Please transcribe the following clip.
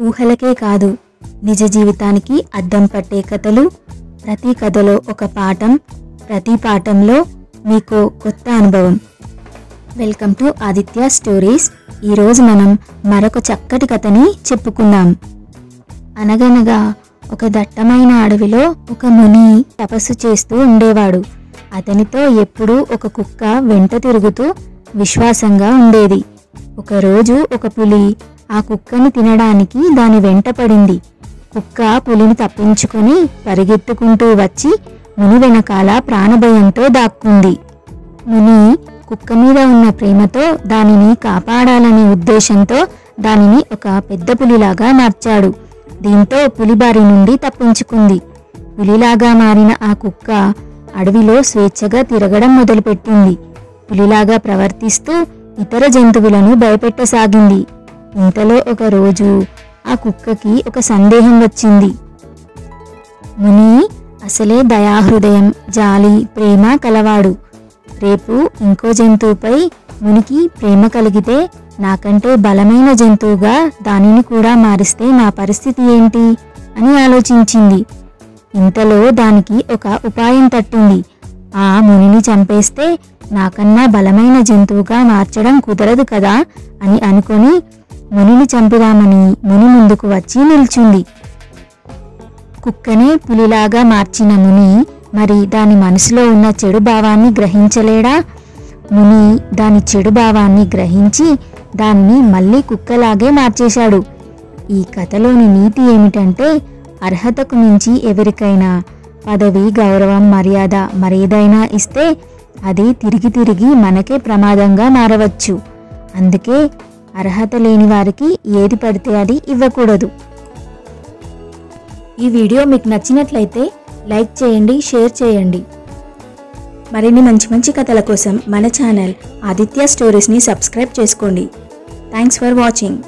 ఊహలకే కాదు నిజ జీవితానికి అద్దం పట్టే కథలు. ప్రతి కథలో ఒక పాఠం, ప్రతి పాఠంలో మీకు కొత్త అనుభవం. Welcome to Aditya stories. ఈరోజు మనం మరొక చక్కటి కథని చెప్పుకుందాం. అనగనగా ఒక దట్టమైన అడవిలో ఒక ముని తపస్సు చేస్తూ ఉండేవాడు. అతనితో ఎప్పుడూ ఒక కుక్క వెంట తిరుగుతూ విశ్వాసంగా ఉండేది. ఒకరోజు ఒక పులి ఆ కుక్కని తినడానికి దాని వెంట పడింది. కుక్క పులిని తప్పించుకొని పరిగెత్తుకుంటూ వచ్చి ముని వెనకాల ప్రాణభయంతో దాక్కుంది. ముని కుక్క మీద ఉన్న ప్రేమతో దానిని కాపాడాలనే ఉద్దేశంతో దానిని ఒక పెద్ద పులిలాగా మార్చాడు. దీంతో పులి బారి నుండి తప్పించుకుంది. పులిలాగా మారిన ఆ కుక్క అడవిలో స్వేచ్ఛగా తిరగడం మొదలుపెట్టింది. పులిలాగా ప్రవర్తిస్తూ ఇతర జంతువులను భయపెట్టసాగింది. ఇంతలో ఒక రోజు ఆ కుక్కకి ఒక సందేహం వచ్చింది. ముని అసలే దయాహృదయం, జాలి, ప్రేమ కలవాడు. రేపు ఇంకో జంతువుపై మునికి ప్రేమ కలిగితే నాకంటే బలమైన జంతువుగా దానిని కూడా మారిస్తే నా పరిస్థితి ఏంటి అని ఆలోచించింది. ఇంతలో దానికి ఒక ఉపాయం తట్టింది. ఆ మునిని చంపేస్తే నాకన్నా బలమైన జంతువుగా మార్చడం కుదరదు కదా అని అనుకొని మునిని చంపుదామని ముని ముందుకు వచ్చి నిల్చుంది. కుక్కనే పులిలాగా మార్చిన ముని మరి దాని మనసులో ఉన్న చెడు భావాన్ని గ్రహించలేడా? ముని దాని చెడు భావాన్ని గ్రహించి దాన్ని మళ్ళీ కుక్కలాగే మార్చేశాడు. ఈ కథలోని నీతి ఏమిటంటే, అర్హతకు మించి ఎవరికైనా పదవి, గౌరవం, మర్యాద మరేదైనా ఇస్తే అది తిరిగి తిరిగి మనకే ప్రమాదంగా మారవచ్చు. అందుకే అర్హత లేని వారికి ఏది పడితే అది ఇవ్వకూడదు. ఈ వీడియో మీకు నచ్చినట్లయితే లైక్ చేయండి, షేర్ చేయండి. మరిన్ని మంచి మంచి కథల కోసం మన ఛానల్ ఆదిత్య స్టోరీస్ని సబ్స్క్రైబ్ చేసుకోండి. Thanks for watching.